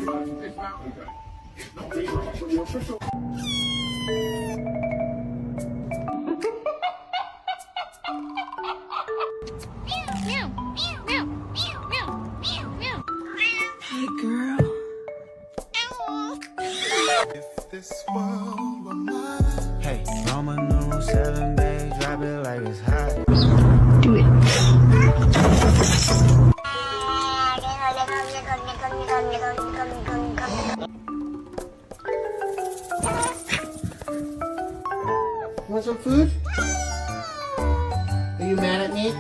Hey, girl. If this world were mine. Hey, Roman numeral 7, babe, drop it like it's hot. Do it. Want some food? Are you mad at me?